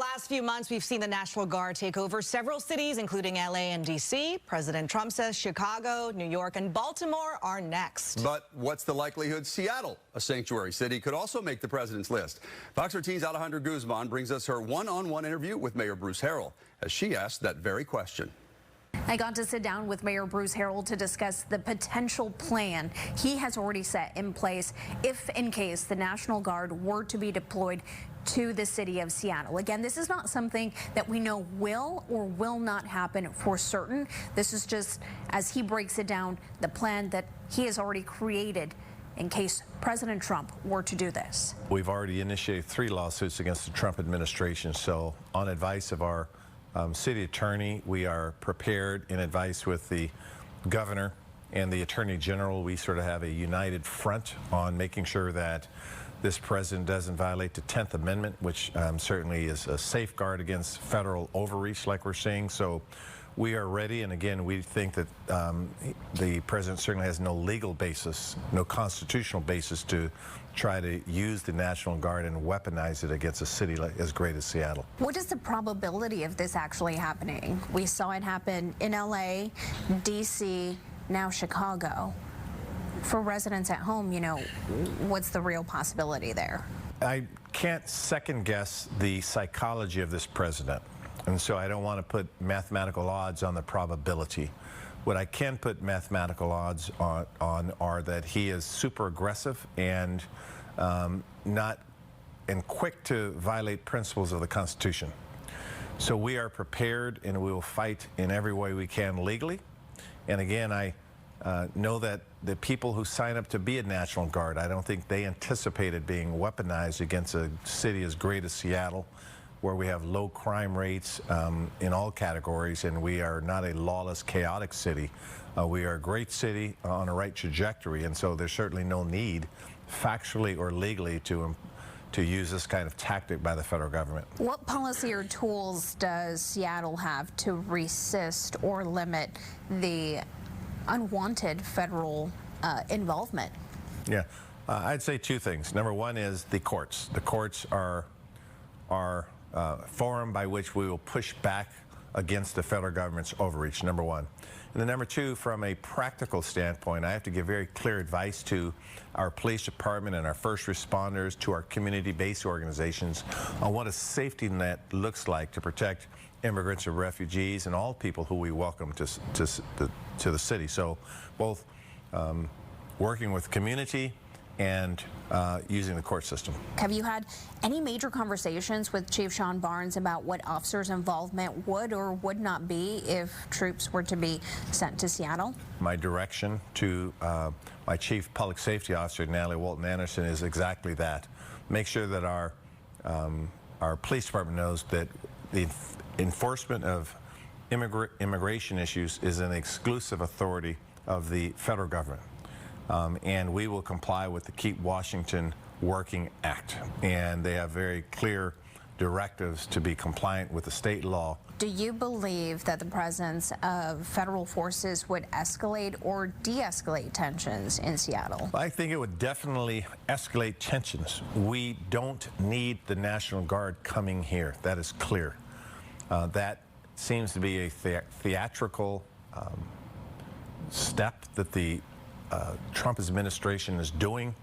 last few months, we've seen the National Guard take over several cities, including LA and DC. President Trump says Chicago, New York, and Baltimore are next. But what's the likelihood Seattle, a sanctuary city, could also make the president's list? Fox 13's Alejandra Guzman brings us her one-on-one interview with Mayor Bruce Harrell as she asked that very question. I got to sit down with Mayor Bruce Harrell to discuss the potential plan he has already set in place if, in case, the National Guard were to be deployed to the city of Seattle. Again, this is not something that we know will or will not happen for certain. This is just, as he breaks it down, the plan that he has already created in case President Trump were to do this. We've already initiated 3 lawsuits against the Trump administration, so on advice of our city attorney, we are prepared in advice with the governor and the attorney general. We sort of have a united front on making sure that this president doesn't violate the 10th Amendment, which certainly is a safeguard against federal overreach like we're seeing. So we are ready, and again, we think that the president certainly has no legal basis, no constitutional basis to try to use the National Guard and weaponize it against a city like, as great as Seattle. What is the probability of this actually happening? We saw it happen in LA, DC, now Chicago. For residents at home, you know, what's the real possibility there? I can't second guess the psychology of this president, and so I don't want to put mathematical odds on the probability. What I can put mathematical odds on are that he is super aggressive and quick to violate principles of the Constitution. So we are prepared, and we will fight in every way we can legally. And again, I know that the people who sign up to be a National Guard, I don't think they anticipated being weaponized against a city as great as Seattle, where we have low crime rates in all categories, and we are not a lawless, chaotic city. We are a great city on a right trajectory, and so there's certainly no need, factually or legally, to use this kind of tactic by the federal government. What policy or tools does Seattle have to resist or limit the unwanted federal involvement? Yeah, I'd say 2 things. Number 1 is the courts. The courts are forum by which we will push back against the federal government's overreach, number 1. And then number 2, from a practical standpoint, I have to give very clear advice to our police department and our first responders, to our community-based organizations, on what a safety net looks like to protect immigrants and refugees and all people who we welcome to the city. So both working with community and using the court system. Have you had any major conversations with Chief Sean Barnes about what officers' involvement would or would not be if troops were to be sent to Seattle? My direction to my Chief Public Safety Officer, Natalie Walton Anderson, is exactly that. Make sure that our police department knows that the enforcement of immigration issues is an exclusive authority of the federal government. And we will comply with the Keep Washington Working Act. And they have very clear directives to be compliant with the state law. Do you believe that the presence of federal forces would escalate or de-escalate tensions in Seattle? I think it would definitely escalate tensions. We don't need the National Guard coming here. That is clear. That seems to be a theatrical step that the Trump administration is doing,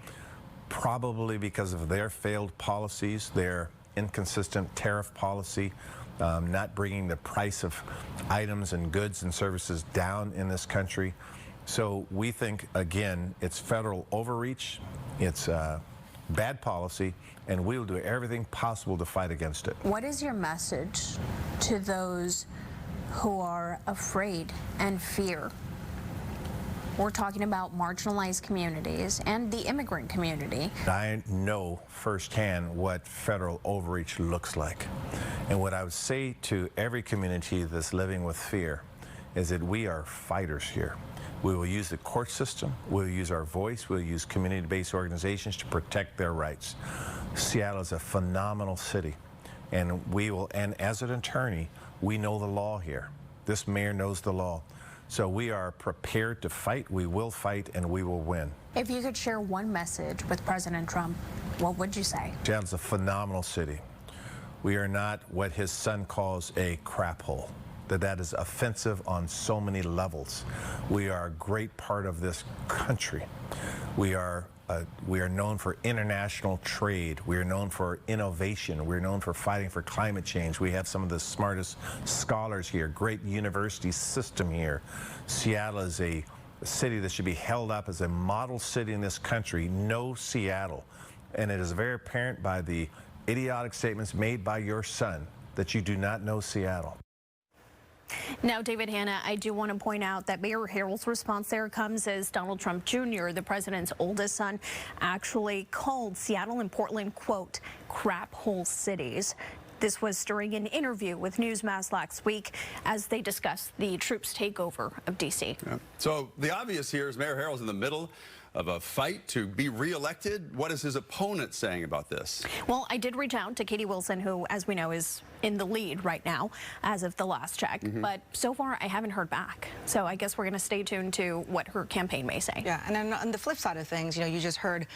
probably because of their failed policies, their inconsistent tariff policy, not bringing the price of items and goods and services down in this country. So we think, again, it's federal overreach, it's bad policy, and we will do everything possible to fight against it. What is your message to those who are afraid and fear? We're talking about marginalized communities and the immigrant community. I know firsthand what federal overreach looks like. And what I would say to every community that's living with fear is that we are fighters here. We will use the court system, we'll use our voice, we'll use community-based organizations to protect their rights. Seattle is a phenomenal city, and as an attorney, we know the law here. This mayor knows the law. So we are prepared to fight, we will fight, and we will win. If you could share one message with President Trump, what would you say? Seattle's a phenomenal city. We are not what his son calls a crap hole. That is offensive on so many levels. We are a great part of this country. We are known for international trade. We are known for innovation. We're known for fighting for climate change. We have some of the smartest scholars here, great university system here. Seattle is a city that should be held up as a model city in this country. Know Seattle. And it is very apparent by the idiotic statements made by your son that you do not know Seattle. Now, David, Hannah, I do want to point out that Mayor Harrell's response there comes as Donald Trump Jr., the president's oldest son, actually called Seattle and Portland, quote, crap hole cities. This was during an interview with Newsmax last week as they discussed the troops' takeover of D.C. Yeah. So the obvious here is Mayor Harrell's in the middle of a fight to be reelected. What is his opponent saying about this? Well, I did reach out to Katie Wilson, who, as we know, is in the lead right now as of the last check. But so far, I haven't heard back. So I guess we're going to stay tuned to what her campaign may say. Yeah, and then on the flip side of things, you know, you just heard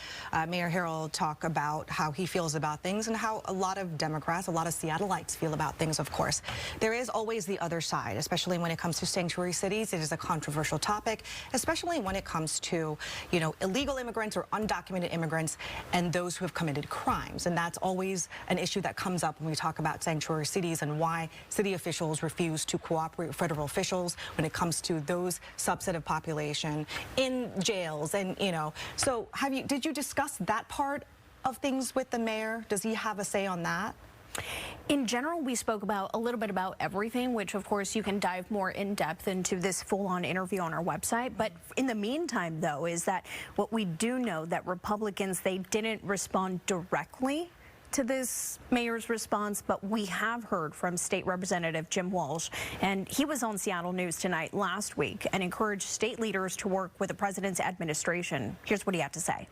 Mayor Harrell talk about how he feels about things and how a lot of Democrats, a lot of Seattleites feel about things, of course. There is always the other side, especially when it comes to sanctuary cities. It is a controversial topic, especially when it comes to, you know, illegal immigrants or undocumented immigrants and those who have committed crimes. And that's always an issue that comes up when we talk about sanctuary cities and why city officials refuse to cooperate with federal officials when it comes to those subset of population in jails. And, you know, so did you discuss that part of things with the mayor? Does he have a say on that? In general, we spoke about a little bit about everything, which of course you can dive more in depth into this full-on interview on our website. But in the meantime, though, is that what we do know that Republicans, they didn't respond directly to this mayor's response, but we have heard from State Representative Jim Walsh, and he was on Seattle News Tonight last week and encouraged state leaders to work with the president's administration. Here's what he had to say.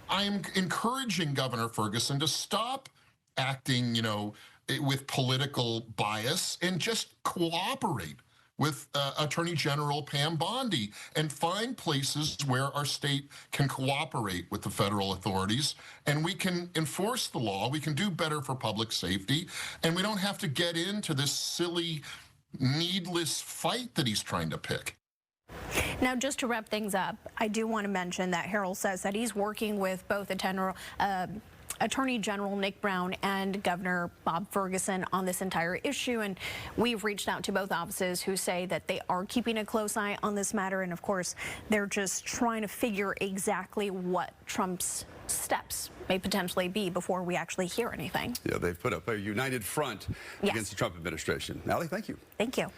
I'm encouraging Governor Ferguson to stop acting, you know, with political bias and just cooperate with Attorney General Pam Bondi and find places where our state can cooperate with the federal authorities and we can enforce the law, we can do better for public safety, and we don't have to get into this silly, needless fight that he's trying to pick. Now, just to wrap things up, I do want to mention that Harrell says that he's working with both Attorney General Nick Brown and Governor Bob Ferguson on this entire issue, and we've reached out to both offices who say that they are keeping a close eye on this matter, and of course they're just trying to figure exactly what Trump's steps may potentially be before we actually hear anything. Yeah, they've put up a united front against the Trump administration. Allie, thank you. Thank you.